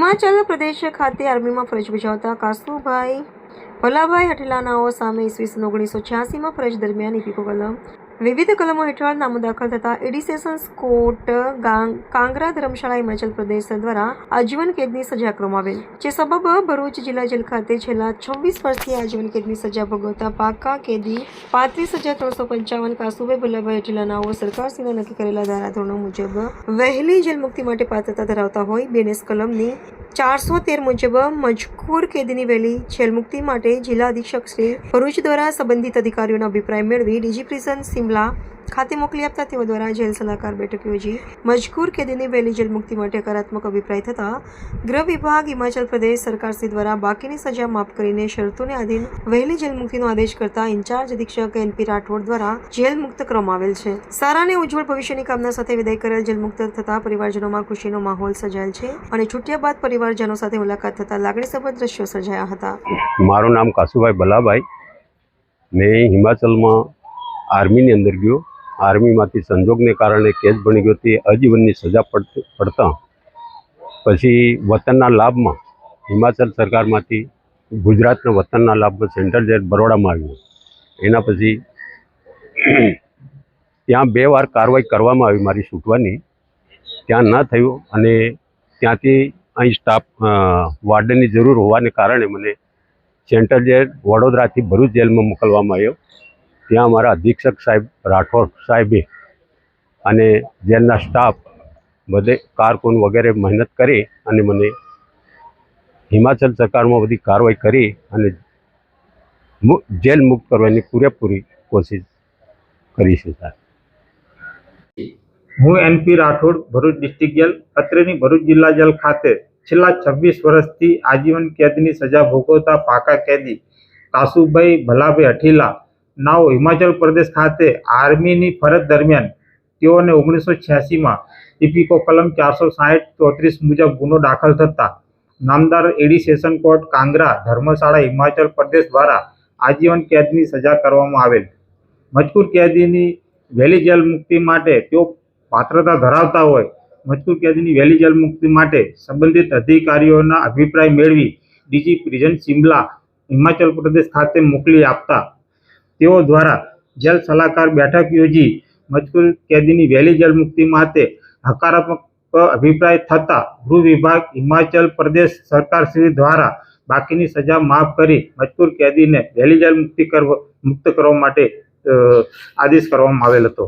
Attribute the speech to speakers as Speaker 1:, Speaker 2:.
Speaker 1: હિમાચલ પ્રદેશ ખાતે આર્મીમાં ફરજ બજાવતા કાસુભાઈ ભલાભાઈ હઠીલાનાઓ સામે ઈસવીસન 1986માં ફરજ દરમિયાન ઇપીકો કલમ વિવિધ કલમો હેઠળ નામો દાખલ થતા એડી સેશન્સ કોર્ટ કાંગરા ધર્મશાળા હિમાચલ પ્રદેશ દ્વારા આજીવન કેદની સજા કરવામાં આવેલ, જે સબબ ભરૂચ જિલ્લા જેલ ખાતે છેલ્લા 26 વર્ષથી આજીવન કેદની સજા ભોગવતા પાકા કેદી 35,355 કાસુભાઈ ભલાભાઈ હઠીલાનાઓ સરકારશ્રીના નક્કી કરેલા ધારાધોરણો મુજબ વહેલી જેલ મુક્તિ માટે પાત્રતા ધરાવતા હોય BNS કલમની 413 મુજબ મજકૂર કેદીની વહેલી જેલ મુક્તિ માટે જિલ્લા અધિક્ષક શ્રી ભરૂચ દ્વારા સંબંધિત અધિકારીઓનો અભિપ્રાય મેળવી ડીજી પ્રિઝન સિમલા ખાતે મોકલી આપતા તેઓ દ્વારા જેલ સલાહકાર બેઠક યોજી મજકૂર કેદીની વહેલી જેલ મુક્તિ માટે હકારાત્મક અભિપ્રાય થતા ગૃહ વિભાગ હિમાચલ પ્રદેશ સરકારશ્રી દ્વારા બાકીની સજા માફ કરીને શરતોને આધીન વહેલી જેલ મુક્તિનો આદેશ કરતા ઇન્ચાર્જ અધિક્ષક NP રાઠોડ દ્વારા જેલ મુક્ત કરવામાં આવેલ છે. સારા અને ઉજ્જવળ ભવિષ્યની કામના સાથે વિદાય કરેલ જેલ મુક્ત થતા પરિવારજનોમાં ખુશીનો માહોલ સર્જાયેલ છે અને છૂટ્યા બાદ પરિવારજનો સાથે મુલાકાત થતા લાગણીસભર દ્રશ્યો સર્જાયા હતા.
Speaker 2: મારું નામ કાસુભાઈ ભલાભાઈ. મેં હિમાચલમાં આર્મીની અંદર ગયો. આર્મીમાંથી સંજોગને કારણે કેસ બની ગયો તે આજીવનની સજા પડતા પછી વતનના લાભમાં હિમાચલ સરકારમાંથી ગુજરાતના વતનના લાભમાં સેન્ટ્રલ જેલ બરોડામાં આવ્યું. એના પછી ત્યાં 2 વાર કાર્યવાહી કરવામાં આવી મારી છૂટવાની, ત્યાં ન થયું અને ત્યાંથી અહીં સ્ટાફ વાર્ડનની જરૂર હોવાને કારણે મને સેન્ટ્રલ જેલ વડોદરાથી ભરૂચ જેલમાં મોકલવામાં આવ્યો. ત્યાં અમારા અધિક્ષક સાહેબ રાઠોડ સાહેબે અને જેલના સ્ટાફ બધે કારકુન વગેરે મહેનત કરી અને મને હિમાચલ સરકારમાં બધી કાર્યવાહી કરી અને જેલ મુક્ત કરવાની પૂરેપૂરી કોશિશ કરી છે.
Speaker 3: હું NP Rathod, Bharuch district jail અત્રેની ભરૂચ જિલ્લા જેલ ખાતે છેલ્લા 26 વર્ષથી આજીવન કેદની સજા ભોગવતા પાકા કેદી કાસુભાઈ ભલાભાઈ હઠીલા નાઓ હિમાચલ પ્રદેશ ખાતે આર્મીની ફરજ દરમિયાન તેઓને 1986માં ઇપીકો કલમ 460-34 મુજબ ગુનો દાખલ થતા નામદાર એડી સેશન કોર્ટ કાંગરા ધર્મશાળા હિમાચલ પ્રદેશ દ્વારા આજીવન કેદની સજા કરવામાં આવેલ. મજકૂર કેદીની વહેલી જેલ મુક્તિ માટે તેઓ પાત્રતા ધરાવતા હોય મજકૂર કેદીની વહેલી જેલ મુક્તિ માટે સંબંધિત અધિકારીઓના અભિપ્રાય મેળવી ડીજી પ્રિઝન સિમલા હિમાચલ પ્રદેશ ખાતે મોકલી આપતા તેઓ દ્વારા જેલ સલાહકાર બેઠક યોજી મજકૂર કેદીની વહેલી જેલ મુક્તિ માટે હકારાત્મક અભિપ્રાય થતા ગૃહ વિભાગ હિમાચલ પ્રદેશ સરકારશ્રી દ્વારા બાકીની સજા માફ કરી મજકૂર કેદીને વહેલી જેલ મુક્ત કરવા માટે આદેશ કરવામાં આવેલ હતો.